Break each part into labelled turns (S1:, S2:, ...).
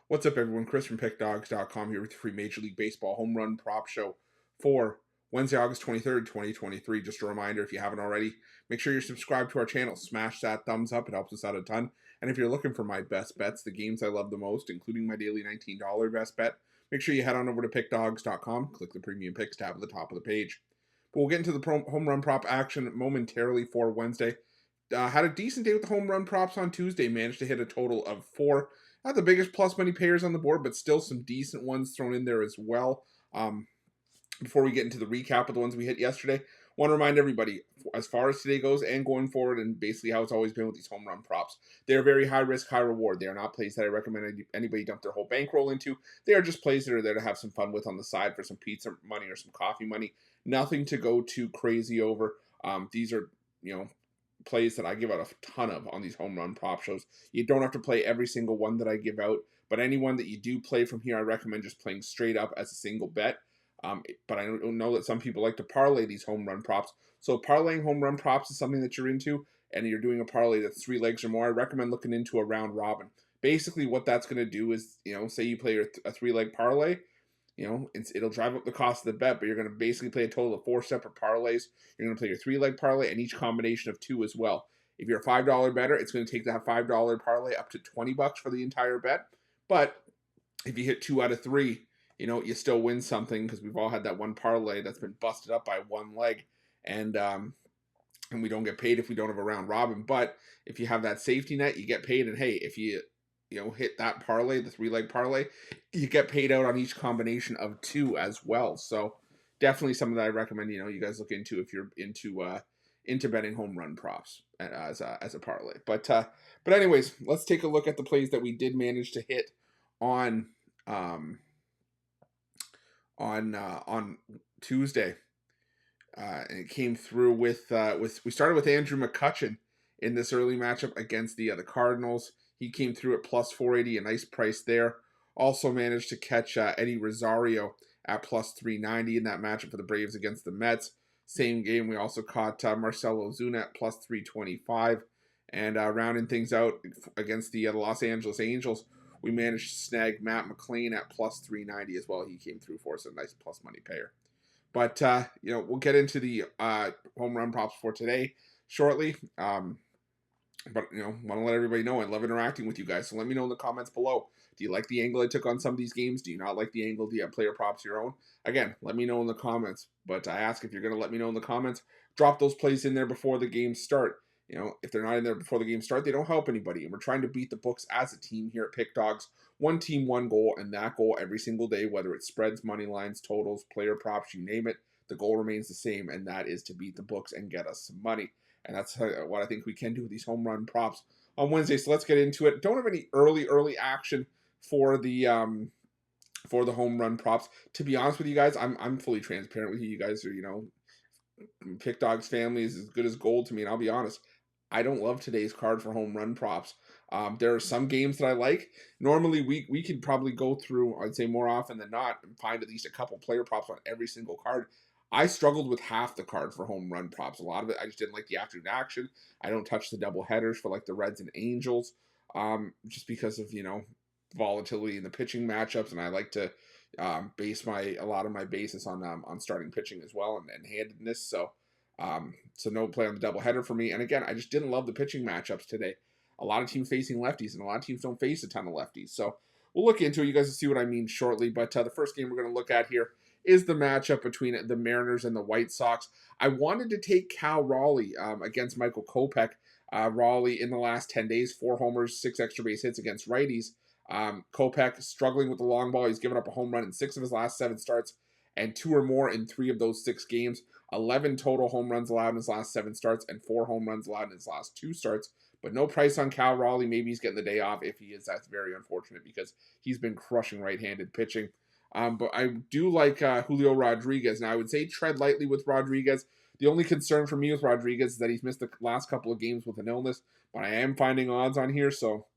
S1: What's up, everyone? Chris from Pickdawgz.com here with the free Major League Baseball home run prop show for Wednesday, August 23rd, 2023. Just a reminder, if you haven't already, make sure you're subscribed to our channel. Smash that thumbs up. It helps us out a ton. And if you're looking for my best bets, the games I love the most, including my daily $19 best bet, make sure you head on over to Pickdawgz.com, click the Premium Picks tab at the top of the page. But we'll get into the home run prop action momentarily for Wednesday. Had a decent day with the home run props on Tuesday. Managed to hit a total of 4. Not the biggest plus money payers on the board, but still some decent ones thrown in there as well. Before we get into the recap of the ones we hit yesterday, want to remind everybody, as far as today goes and going forward, and basically how it's always been with these home run props, they're very high risk, high reward. They are not plays that I recommend anybody dump their whole bankroll into. They are just plays that are there to have some fun with on the side for some pizza money or some coffee money. Nothing to go too crazy over. These are, plays that I give out a ton of on these home run prop shows. You don't have to play every single one that I give out, but any one that you do play from here, I recommend just playing straight up as a single bet. But I know that some people like to parlay these home run props. So parlaying home run props is something that you're into, and you're doing a parlay that's 3 legs or more. I recommend looking into a round robin. Basically, what that's going to do is, say you play a 3-leg parlay, it'll drive up the cost of the bet, but you're going to basically play a total of 4 separate parlays. You're going to play your 3-leg parlay and each combination of 2 as well. If you're a $5 better, it's going to take that $5 parlay up to $20 for the entire bet. But if you hit 2 out of 3, you still win something, because we've all had that one parlay that's been busted up by one leg, and we don't get paid if we don't have a round robin. But if you have that safety net, you get paid. And hey, if you hit that parlay, the 3-leg parlay, you get paid out on each combination of 2 as well. So definitely something that I recommend, you guys look into if you're into betting home run props as a parlay. But anyways, let's take a look at the plays that we did manage to hit on Tuesday. And it came through with we started with Andrew McCutchen in this early matchup against the Cardinals. He came through at plus 480, a nice price there. Also managed to catch Eddie Rosario at plus 390 in that matchup for the Braves against the Mets. Same game, we also caught Marcell Ozuna at plus 325. And rounding things out against the Los Angeles Angels, we managed to snag Matt McLain at plus 390 as well. He came through for us, a nice plus money payer. But, we'll get into the home run props for today shortly. But, want to let everybody know I love interacting with you guys. So let me know in the comments below. Do you like the angle I took on some of these games? Do you not like the angle? Do you have player props of your own? Again, let me know in the comments. But I ask, if you're going to let me know in the comments, drop those plays in there before the games start. If they're not in there before the game start, they don't help anybody. And we're trying to beat the books as a team here at Pickdawgz. One team, one goal, and that goal every single day, whether it's spreads, money lines, totals, player props, you name it, the goal remains the same, and that is to beat the books and get us some money. And that's what I think we can do with these home run props on Wednesday. So let's get into it. Don't have any early action for the home run props. To be honest with you guys, I'm fully transparent with you. You guys are, Pickdawgz family is as good as gold to me, and I'll be honest, I don't love today's card for home run props. There are some games that I like. Normally, we could probably go through, I'd say more often than not, and find at least a couple player props on every single card. I struggled with half the card for home run props. A lot of it, I just didn't like the afternoon action. I don't touch the double headers for like the Reds and Angels, just because of, volatility in the pitching matchups, and I like to base a lot of my basis on starting pitching as well, and handedness. So no play on the doubleheader for me. And again, I just didn't love the pitching matchups today. A lot of teams facing lefties, and a lot of teams don't face a ton of lefties. So we'll look into it. You guys will see what I mean shortly. But the first game we're going to look at here is the matchup between the Mariners and the White Sox. I wanted to take Cal Raleigh against Michael Kopech. Raleigh in the last 10 days, 4 homers, 6 extra base hits against righties. Kopech struggling with the long ball. He's given up a home run in 6 of his last 7 starts, and 2 or more in 3 of those 6 games. 11 total home runs allowed in his last 7 starts, and 4 home runs allowed in his last 2 starts. But no price on Cal Raleigh. Maybe he's getting the day off. If he is, that's very unfortunate, because he's been crushing right-handed pitching. But I do like Julio Rodriguez. Now, I would say tread lightly with Rodriguez. The only concern for me with Rodriguez is that he's missed the last couple of games with an illness. But I am finding odds on here, so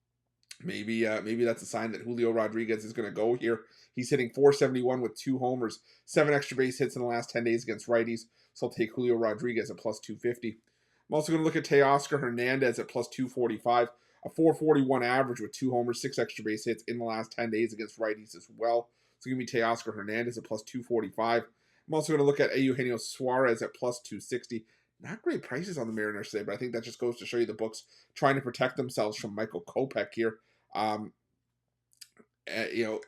S1: maybe that's a sign that Julio Rodriguez is going to go here. He's hitting .471 with 2 homers, 7 extra base hits in the last 10 days against righties. So I'll take Julio Rodriguez at plus 250. I'm also going to look at Teoscar Hernandez at plus 245. a 441 average with 2 homers, 6 extra base hits in the last 10 days against righties as well. So give me Teoscar Hernandez at plus 245. I'm also going to look at Eugenio Suarez at plus 260. Not great prices on the Mariners today, but I think that just goes to show you the books trying to protect themselves from Michael Kopech here.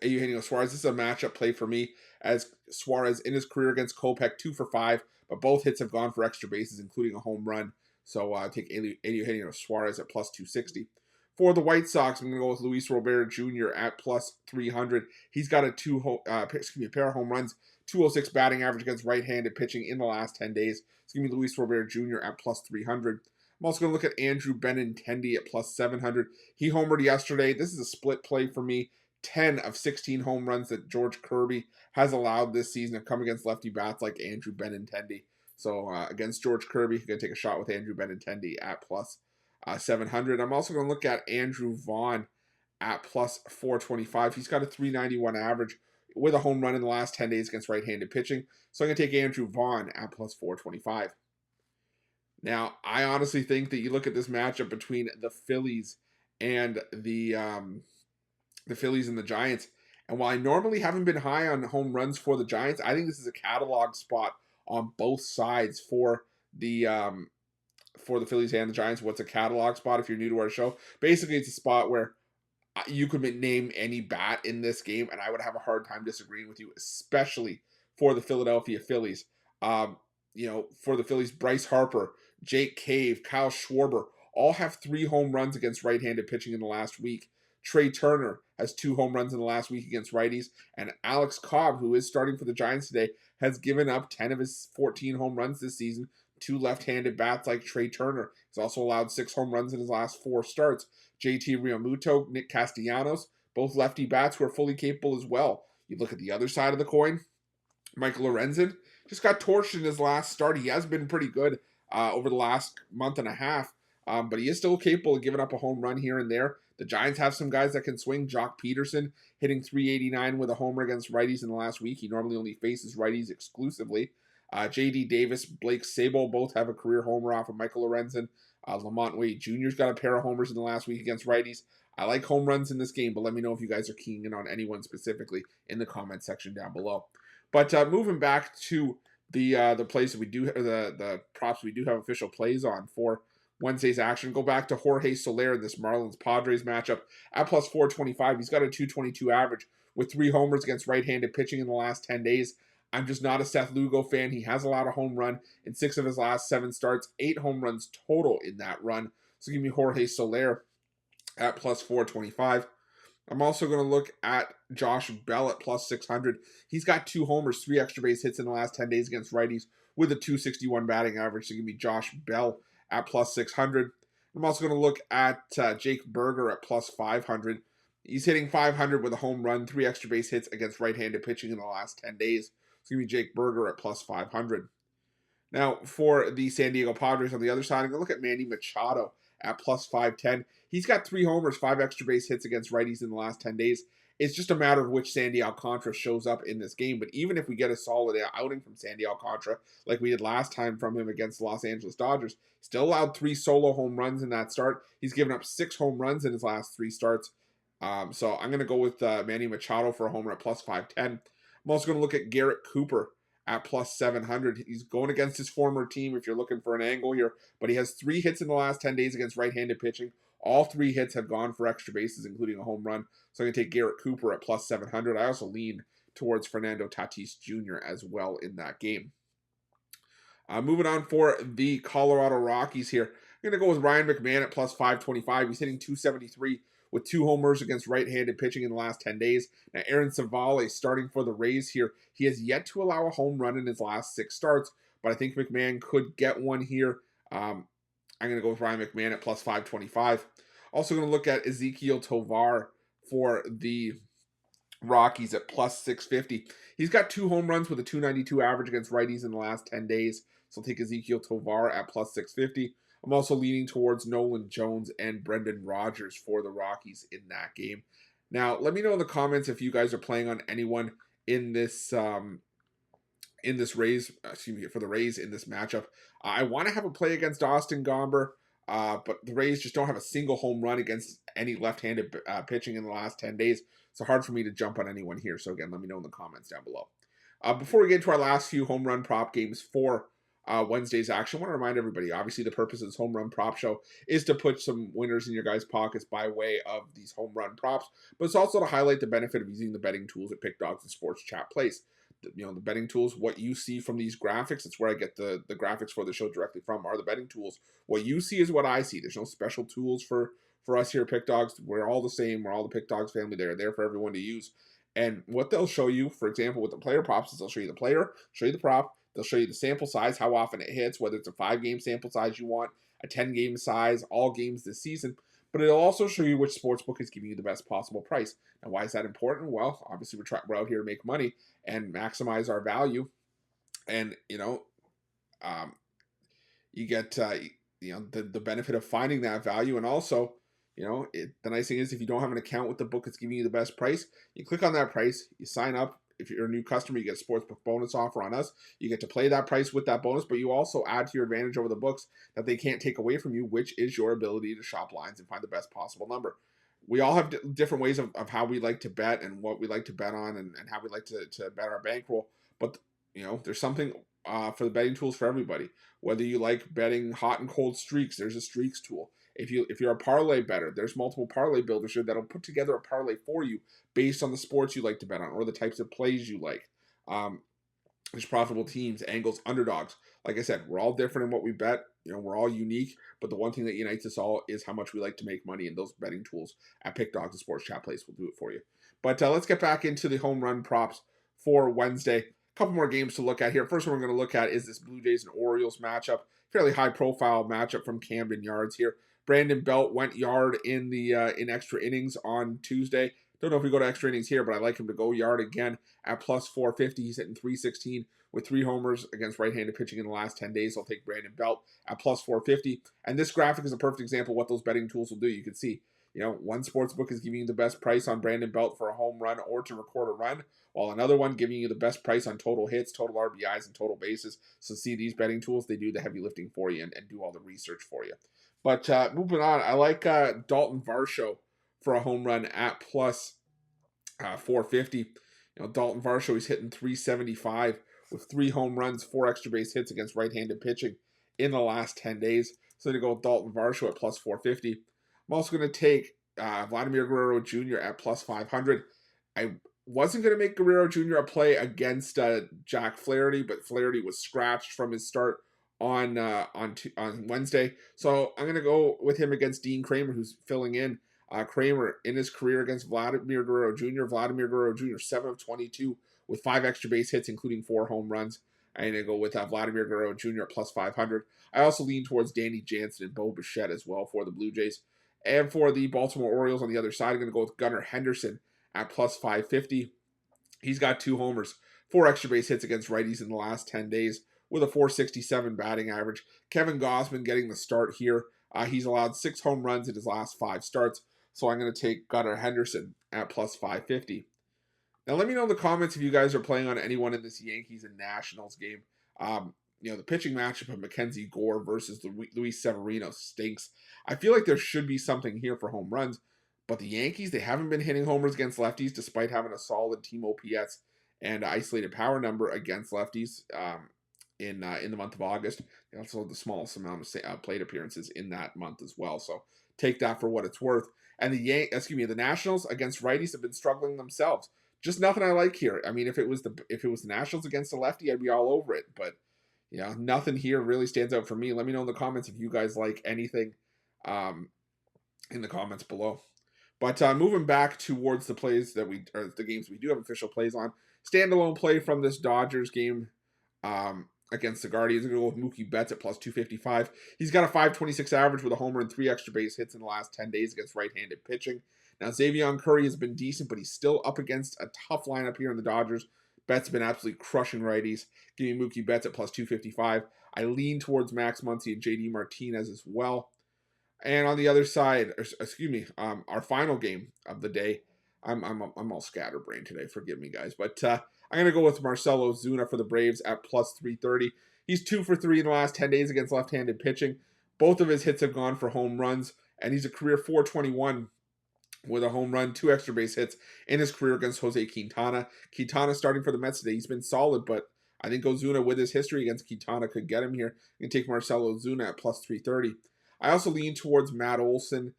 S1: Eugenio Suarez, this is a matchup play for me, as Suarez in his career against Kopech, 2 for 5, but both hits have gone for extra bases, including a home run. So take Eugenio Suarez at plus 260. For the White Sox, I'm going to go with Luis Robert Jr. at plus 300. He's got a pair of home runs, 206 batting average against right-handed pitching in the last 10 days. So give me Luis Robert Jr. at plus 300. I'm also going to look at Andrew Benintendi at plus 700. He homered yesterday. This is a split play for me. 10 of 16 home runs that George Kirby has allowed this season have come against lefty bats like Andrew Benintendi. So against George Kirby, you're going to take a shot with Andrew Benintendi at plus 700. I'm also going to look at Andrew Vaughn at plus 425. He's got a 391 average with a home run in the last 10 days against right-handed pitching. So I'm going to take Andrew Vaughn at plus 425. Now, I honestly think that you look at this matchup between the Phillies and the Phillies and the Giants, and while I normally haven't been high on home runs for the Giants, I think this is a catalog spot on both sides for the Phillies and the Giants. What's a catalog spot if you're new to our show? Basically, it's a spot where you could name any bat in this game, and I would have a hard time disagreeing with you, especially for the Philadelphia Phillies. For the Phillies, Bryce Harper, Jake Cave, Kyle Schwarber all have 3 home runs against right-handed pitching in the last week. Trey Turner has 2 home runs in the last week against righties, and Alex Cobb, who is starting for the Giants today, has given up 10 of his 14 home runs this season to left-handed bats like Trey Turner. He's also allowed 6 home runs in his last 4 starts. JT Realmuto, Nick Castellanos, both lefty bats who are fully capable as well. You look at the other side of the coin, Michael Lorenzen just got torched in his last start. He has been pretty good over the last month and a half, but he is still capable of giving up a home run here and there. The Giants have some guys that can swing. Jock Peterson hitting 389 with a homer against righties in the last week. He normally only faces righties exclusively. J.D. Davis, Blake Sable both have a career homer off of Michael Lorenzen. Lamont Wade Jr.'s got a pair of homers in the last week against righties. I like home runs in this game, but let me know if you guys are keying in on anyone specifically in the comment section down below. But moving back to the plays that we do, the props we do have official plays on for Wednesday's action. Go back to Jorge Soler in this Marlins-Padres matchup at plus 425. He's got a 222 average with 3 homers against right-handed pitching in the last 10 days. I'm just not a Seth Lugo fan. He has allowed a home run in 6 of his last 7 starts, 8 home runs total in that run. So give me Jorge Soler at plus 425. I'm also going to look at Josh Bell at plus 600. He's got 2 homers, 3 extra base hits in the last 10 days against righties with a 261 batting average. So give me Josh Bell at plus 600. I'm also going to look at Jake Berger at plus 500. He's hitting 500 with a home run, 3 extra base hits against right-handed pitching in the last 10 days. So give me Jake Berger at plus 500. Now, for the San Diego Padres on the other side, I'm going to look at Manny Machado at plus 510. He's got 3 homers, 5 extra base hits against righties in the last 10 days. It's just a matter of which Sandy Alcantara shows up in this game. But even if we get a solid outing from Sandy Alcantara, like we did last time from him against the Los Angeles Dodgers, still allowed 3 solo home runs in that start. He's given up 6 home runs in his last 3 starts. So I'm going to go with Manny Machado for a homer at plus 510. I'm also going to look at Garrett Cooper at plus 700. He's going against his former team if you're looking for an angle here, but he has 3 hits in the last 10 days against right-handed pitching. All 3 hits have gone for extra bases, including a home run. So I'm going to take Garrett Cooper at plus 700. I also lean towards Fernando Tatis Jr. as well in that game. Moving on for the Colorado Rockies here. I'm going to go with Ryan McMahon at plus 525. He's hitting 273 with 2 homers against right-handed pitching in the last 10 days. Now, Aaron Savale starting for the Rays here. He has yet to allow a home run in his last 6 starts, but I think McMahon could get one here. I'm going to go with Ryan McMahon at plus 525. Also going to look at Ezequiel Tovar for the Rockies at plus 650. He's got 2 home runs with a 292 average against righties in the last 10 days. So I'll take Ezequiel Tovar at plus 650. I'm also leaning towards Nolan Jones and Brendan Rodgers for the Rockies in that game. Now, let me know in the comments if you guys are playing on anyone in this Rays, for the Rays in this matchup. I want to have a play against Austin Gomber. But the Rays just don't have a single home run against any left-handed pitching in the last 10 days. So hard for me to jump on anyone here. So again, let me know in the comments down below. Before we get into our last few home run prop games for Wednesday's action, I want to remind everybody, obviously the purpose of this home run prop show is to put some winners in your guys' pockets by way of these home run props, but it's also to highlight the benefit of using the betting tools at Pickdawgz and Sports Chat Place. The betting tools, what you see from these graphics, it's where I get the graphics for the show directly from, are the betting tools. What you see is what I see. There's no special tools for us here at Pickdawgz. We're all the same. We're all the Pickdawgz family. They're there for everyone to use. And what they'll show you, for example, with the player props, is they'll show you the player, show you the prop, they'll show you the sample size, how often it hits, whether it's a 5-game sample size you want, a 10-game size, all games this season. But it'll also show you which sportsbook is giving you the best possible price. And why is that important? Well, obviously we're out here to make money and maximize our value. And, you get, the benefit of finding that value. And also, the nice thing is if you don't have an account with the book that's giving you the best price, you click on that price, you sign up. If you're a new customer, you get a sportsbook bonus offer on us. You get to play that price with that bonus, but you also add to your advantage over the books that they can't take away from you, which is your ability to shop lines and find the best possible number. We all have different ways of how we like to bet and what we like to bet on and how we like to bet our bankroll. But, there's something for the betting tools for everybody. Whether you like betting hot and cold streaks, there's a streaks tool. If you're a parlay bettor, there's multiple parlay builders here that'll put together a parlay for you based on the sports you like to bet on or the types of plays you like. There's profitable teams, angles, underdogs. Like I said, we're all different in what we bet. We're all unique, but the one thing that unites us all is how much we like to make money, and those betting tools at Pickdawgz and Sports Chat Place will do it for you. But let's get back into the home run props for Wednesday. A couple more games to look at here. First one we're going to look at is this Blue Jays and Orioles matchup. Fairly high-profile matchup from Camden Yards here. Brandon Belt went yard in the in extra innings on Tuesday. Don't know if we go to extra innings here, but I like him to go yard again at plus 450. He's hitting 316 with 3 homers against right-handed pitching in the last 10 days. I'll take Brandon Belt at plus 450. And this graphic is a perfect example of what those betting tools will do. You can see, one sportsbook is giving you the best price on Brandon Belt for a home run or to record a run, while another one giving you the best price on total hits, total RBIs, and total bases. So see, these betting tools, they do the heavy lifting for you and do all the research for you. But moving on, I like Dalton Varsho for a home run at plus 450. Dalton Varsho, he's hitting 375 with 3 home runs, 4 extra base hits against right-handed pitching in the last 10 days. So to go with Dalton Varsho at plus 450. I'm also going to take Vladimir Guerrero Jr. at plus 500. I wasn't going to make Guerrero Jr. a play against Jack Flaherty, but Flaherty was scratched from his start on Wednesday. So I'm going to go with him against Dean Kramer, who's filling in. Kramer, in his career against Vladimir Guerrero Jr., 7 of 22 with 5 extra base hits, including 4 home runs. I'm going to go with Vladimir Guerrero Jr. at plus 500. I also lean towards Danny Jansen and Bo Bichette as well for the Blue Jays. And for the Baltimore Orioles on the other side, I'm going to go with Gunnar Henderson at plus 550. He's got 2 homers, 4 extra base hits against righties in the last 10 days with a 467 batting average. Kevin Gausman getting the start here. He's allowed 6 home runs in his last 5 starts. So I'm going to take Gunnar Henderson at plus 550. Now let me know in the comments if you guys are playing on anyone in this Yankees and Nationals game. The pitching matchup of Mackenzie Gore versus Luis Severino stinks. I feel like there should be something here for home runs, but the Yankees, they haven't been hitting homers against lefties despite having a solid team OPS and isolated power number against lefties in the month of August. They also had the smallest amount of plate appearances in that month as well. So take that for what it's worth. And the Nationals against righties have been struggling themselves. Just nothing I like here. I mean, if it was the Nationals against a lefty, I'd be all over it. But nothing here really stands out for me. Let me know in the comments if you guys like anything in the comments below. But moving back towards the games we do have official plays on. Standalone play from this Dodgers game against the Guardians. I'm going to go with Mookie Betts at plus 255. He's got a 526 average with a homer and 3 extra base hits in the last 10 days against right-handed pitching. Now, Xavier Curry has been decent, but he's still up against a tough lineup here in the Dodgers. Betts has been absolutely crushing righties. Give me Mookie Betts at plus 255. I lean towards Max Muncy and JD Martinez as well. And on the other side, our final game of the day, I'm all scatterbrained today. Forgive me, guys. But I'm going to go with Marcell Ozuna for the Braves at plus 330. He's 2 for 3 in the last 10 days against left-handed pitching. Both of his hits have gone for home runs, and he's a career .421 with a home run, 2 extra base hits in his career against Jose Quintana. Quintana starting for the Mets today. He's been solid, but I think Ozuna, with his history against Quintana, could get him here. You can take Marcell Ozuna at plus 330. I also lean towards Matt Olson,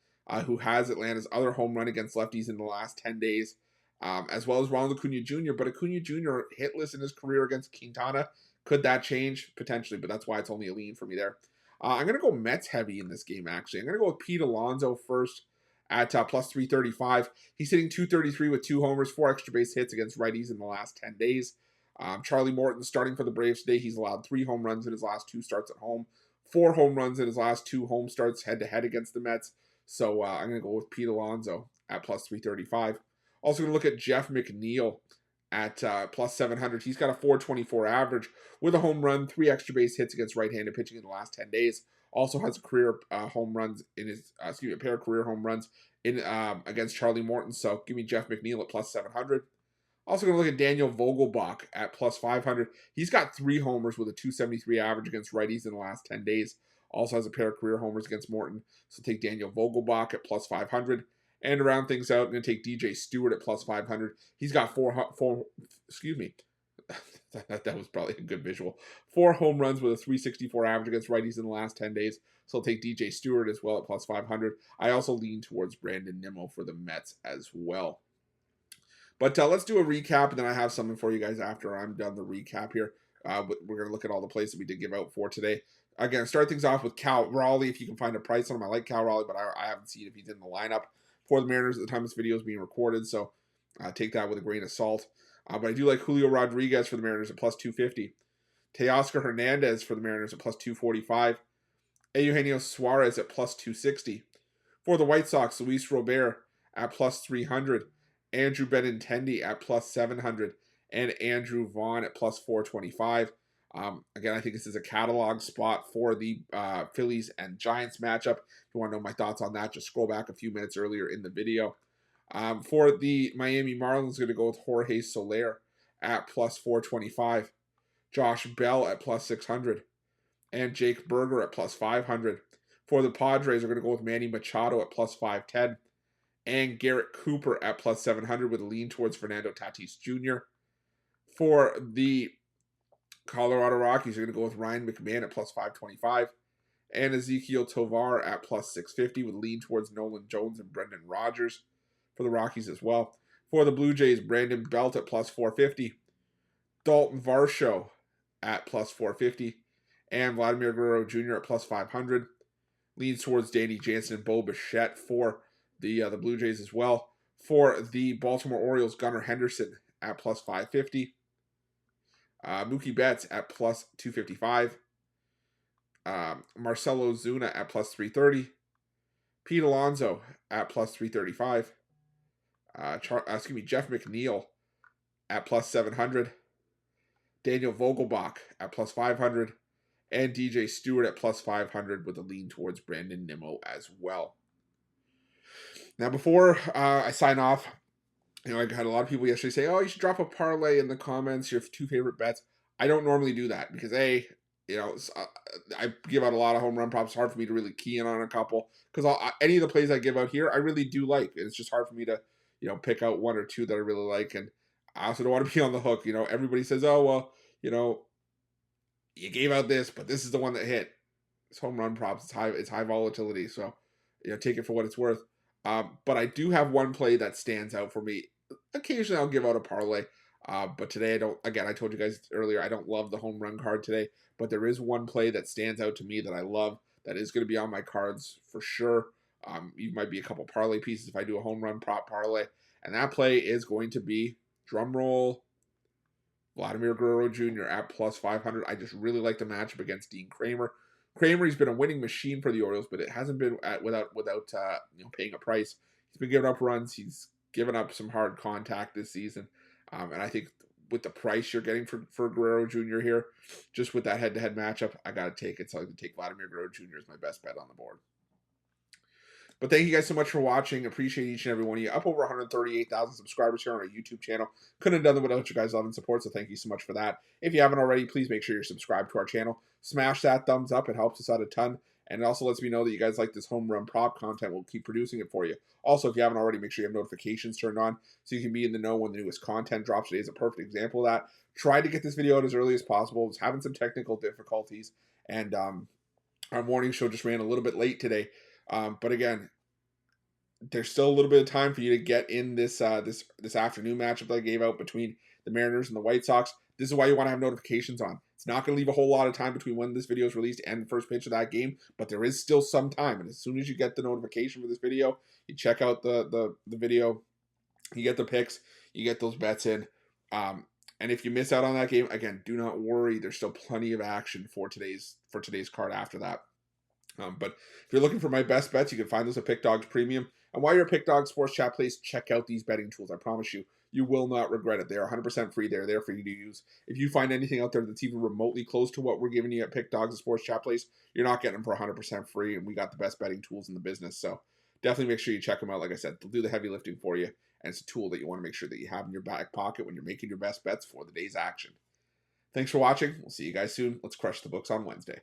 S1: who has Atlanta's other home run against lefties in the last 10 days, as well as Ronald Acuna Jr. But Acuna Jr. hitless in his career against Quintana. Could that change? Potentially, but that's why it's only a lean for me there. I'm going to go Mets heavy in this game, actually. I'm going to go with Pete Alonso first at plus 335. He's hitting .233 with 2 homers, 4 extra base hits against righties in the last 10 days. Charlie Morton starting for the Braves today. He's allowed 3 home runs in his last 2 starts at home, 4 home runs in his last 2 home starts head-to-head against the Mets. So I'm going to go with Pete Alonso at plus 335. Also going to look at Jeff McNeil at plus 700. He's got a .424 average with a home run, 3 extra base hits against right-handed pitching in the last 10 days. Also has a career home runs in his, a pair of career home runs in against Charlie Morton. So give me Jeff McNeil at plus 700. Also going to look at Daniel Vogelbach at plus 500. He's got 3 homers with a .273 average against righties in the last 10 days. Also has a pair of career homers against Morton. So take Daniel Vogelbach at plus 500. And to round things out, I'm going to take DJ Stewart at plus 500. He's got excuse me. that was probably a good visual. 4 home runs with a .364 average against righties in the last 10 days. So I'll take DJ Stewart as well at plus 500. I also lean towards Brandon Nimmo for the Mets as well. But let's do a recap, and then I have something for you guys after I'm done the recap here. We're going to look at all the plays that we did give out for today. Again, start things off with Cal Raleigh. If you can find a price on him, I like Cal Raleigh, but I haven't seen if he's in the lineup for the Mariners at the time this video is being recorded. So take that with a grain of salt. But I do like Julio Rodriguez for the Mariners at plus 250. Teoscar Hernandez for the Mariners at plus 245. Eugenio Suarez at plus 260. For the White Sox, Luis Robert at plus 300. Andrew Benintendi at plus 700. And Andrew Vaughn at plus 425. Again, I think this is a catalog spot for the Phillies and Giants matchup. If you want to know my thoughts on that, just scroll back a few minutes earlier in the video. For the Miami Marlins, going to go with Jorge Soler at plus 425. Josh Bell at plus 600. And Jake Berger at plus 500. For the Padres, we're going to go with Manny Machado at plus 510. And Garrett Cooper at plus 700 with a lean towards Fernando Tatis Jr. For the Colorado Rockies, you're going to go with Ryan McMahon at plus 525. And Ezekiel Tovar at plus 650 with a lean towards Nolan Jones and Brendan Rodgers for the Rockies as well. For the Blue Jays, Brandon Belt at plus 450. Dalton Varsho at plus 450. And Vladimir Guerrero Jr. at plus 500. Leans towards Danny Jansen and Bo Bichette for the Blue Jays as well. For the Baltimore Orioles, Gunnar Henderson at plus 550. Mookie Betts at plus 255. Marcell Ozuna at plus 330. Pete Alonso at plus 335. Jeff McNeil at plus 700. Daniel Vogelbach at plus 500. And DJ Stewart at plus 500 with a lean towards Brandon Nimmo as well. Now, before I sign off, I had a lot of people yesterday say, oh, you should drop a parlay in the comments, your 2 favorite bets. I don't normally do that because, I give out a lot of home run props. It's hard for me to really key in on a couple because any of the plays I give out here, I really do like. It's just hard for me to, pick out 1 or 2 that I really like. And I also don't want to be on the hook. Everybody says, oh, well, you gave out this, but this is the one that hit. It's home run props. It's high volatility. So, take it for what it's worth. But I do have one play that stands out for me. Occasionally I'll give out a parlay. But today I don't. Again, I told you guys earlier, I don't love the home run card today. But there is one play that stands out to me that I love. That is going to be on my cards for sure. You might be a couple parlay pieces if I do a home run prop parlay. And that play is going to be, drum roll, Vladimir Guerrero Jr. at plus 500. I just really like the matchup against Dean Kramer. Kramer's been a winning machine for the Orioles, but it hasn't been without paying a price. He's been giving up runs. He's given up some hard contact this season. And I think with the price you're getting for Guerrero Jr. here, just with that head-to-head matchup, I got to take it. So I can take Vladimir Guerrero Jr. as my best bet on the board. But thank you guys so much for watching. Appreciate each and every one of you. Up over 138,000 subscribers here on our YouTube channel. Couldn't have done it without you guys' love and support, so thank you so much for that. If you haven't already, please make sure you're subscribed to our channel. Smash that thumbs up. It helps us out a ton. And it also lets me know that you guys like this home run prop content. We'll keep producing it for you. Also, if you haven't already, make sure you have notifications turned on so you can be in the know when the newest content drops. Today is a perfect example of that. Tried to get this video out as early as possible. Was having some technical difficulties, and our morning show just ran a little bit late today. But again, there's still a little bit of time for you to get in this this afternoon matchup that I gave out between the Mariners and the White Sox. This is why you want to have notifications on. It's not going to leave a whole lot of time between when this video is released and the first pitch of that game, but there is still some time. And as soon as you get the notification for this video, you check out the video, you get the picks, you get those bets in. And if you miss out on that game, again, do not worry. There's still plenty of action for today's card after that. But if you're looking for my best bets, you can find those at Pickdawgz Premium. And while you're at Pickdawgz Sports Chat, please check out these betting tools. I promise you, you will not regret it. They are 100% free. They're there for you to use. If you find anything out there that's even remotely close to what we're giving you at Pickdawgz Sports Chat Place, you're not getting them for 100% free. And we got the best betting tools in the business. So definitely make sure you check them out. Like I said, they'll do the heavy lifting for you. And it's a tool that you want to make sure that you have in your back pocket when you're making your best bets for the day's action. Thanks for watching. We'll see you guys soon. Let's crush the books on Wednesday.